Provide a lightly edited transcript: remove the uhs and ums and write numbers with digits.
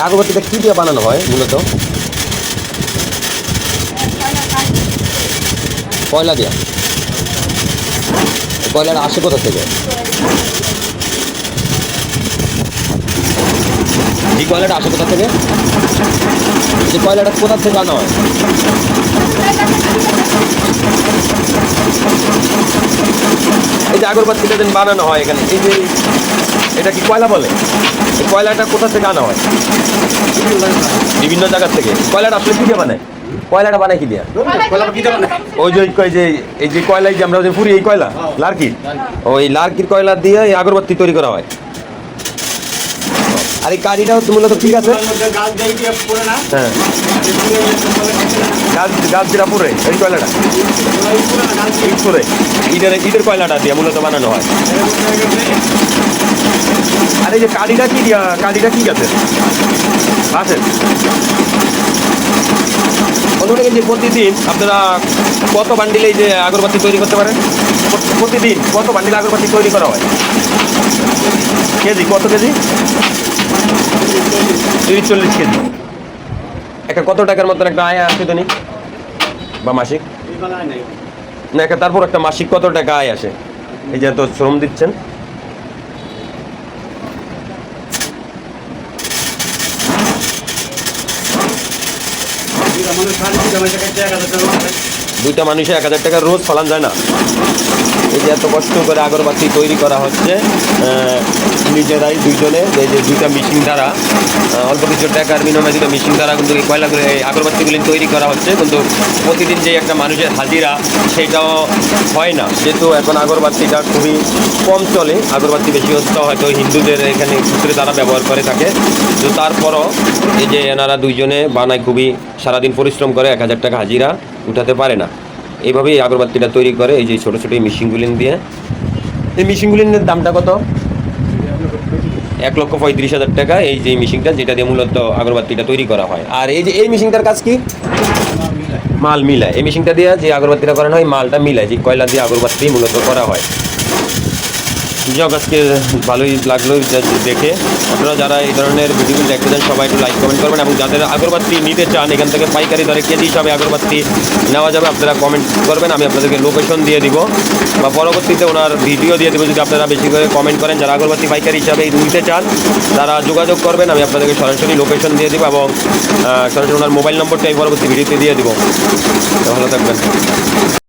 আগরবাতিটা কী দিয়ে বানানো হয় মূলত? কয়লা দিয়া। কয়লাটা আসে কোথা থেকে? এই কয়লাটা আসে কোথা থেকে? এই কয়লাটা কোথা থেকে আনা হয়? এই যে আগরবাতিটা যেন বানানো হয় এখানে, এই যে এটা কি কয়লা বলে? এই কয়লাটা কোথা থেকে আনা হয়? বিভিন্ন জায়গার থেকে। কয়লাটা আসলে কি দিয়ে বানায়? কয়লাটা বানায় কি দিয়া? ওই যে এই যে কয়লাই যে আমরা যে পুরি, এই কয়লা লার্কির, ওই লার্কির কয়লা দিয়ে এই আগরবাতি তৈরি করা হয়। আর এই কারিটাও মূলত ঠিক আছে। হ্যাঁ, গাছ যেটা পুরে এই কয়লাটা ইট পুরে, ইটের কয়লাটা দিয়ে মূলত বানানো হয়। আর এই যে কারিটা কি দিয়া, কারিটা কি গাছের? গাছের। যে প্রতিদিন আপনারা কত বান্ডিল এই যে আগরবাতি তৈরি করতে পারেন? প্রতিদিন কত বান্ডিল আগরবাতি তৈরি করা হয়? কেজি কত কেজি? 30-40 কেজি। একটা কত টাকার মতন একটা আয় আসে দৈনিক বা মাসিক? না, একটা তারপর একটা মাসিক কত টাকা আয় আসে এই যে এত শ্রম দিচ্ছেন? দুইটা মানুষে 1000 টাকা রোজ ফলান যায় না? এই যে এত কষ্ট করে আগরবাতি তৈরি করা হচ্ছে নিজেরাই দুইজনে, এই যে দুইটা মেশিন দ্বারা অল্প কিছু টাকার বিনিময়ে দুটো মেশিন দ্বারা কিন্তু এই কয়লা করে আগরবাতিগুলি তৈরি করা হচ্ছে। কিন্তু প্রতিদিন যে একটা মানুষের হাজিরা সেটাও হয় না, যেহেতু এখন আগরবাতিটা খুবই কম চলে। আগরবাতি বেশি হচ্ছে হয়তো হিন্দুদের এখানে ক্ষেত্রে তারা ব্যবহার করে থাকে, তো তারপরও এই যে এনারা দুইজনে বানায়, খুবই সারাদিন পরিশ্রম করে, 1000 টাকা হাজিরা উঠাতে পারে না। এইভাবেই আগরবাতিটা তৈরি করে এই যে ছোটো ছোটো এই মেশিনগুলিন দিয়ে। এই মেশিনগুলির দামটা কত? 1,35,000 টাকা এই যে মেশিনটা, যেটা দিয়ে মূলত আগরবাতিটা তৈরি করা হয়। আর এই যে এই মেশিনটার কাজ কি? মাল মিলায়। এই মেশিনটা দিয়ে যে আগরবাতিটা করানো হয় মালটা মিলায়, যে কয়লা দিয়ে আগরবাতি মূলত করা হয়। যাক, আজকে ভালোই লাগলো দেখে। আপনারা যারা এই ধরনের ভিডিওগুলো দেখতে চান সবাই একটু লাইক কমেন্ট করবেন, এবং যাদের আগরবাতি নিতে চান এখান থেকে পাইকারি দরে কেজি হিসাবে আগরবাতি নেওয়া যাবে, আপনারা কমেন্ট করবেন, আমি আপনাদেরকে লোকেশন দিয়ে দিব বা পরবর্তীতে ওনার ভিডিও দিয়ে দেবো। যদি আপনারা বেশি করে কমেন্ট করেন, যারা আগরবাতি পাইকারি হিসাবে নিতে চান তারা যোগাযোগ করবেন, আমি আপনাদেরকে সরাসরি লোকেশন দিয়ে দেবো এবং সরাসরি ওনার মোবাইল নম্বরটা এই পরবর্তী ভিডিওতে দিয়ে দেবো। ভালো থাকবেন।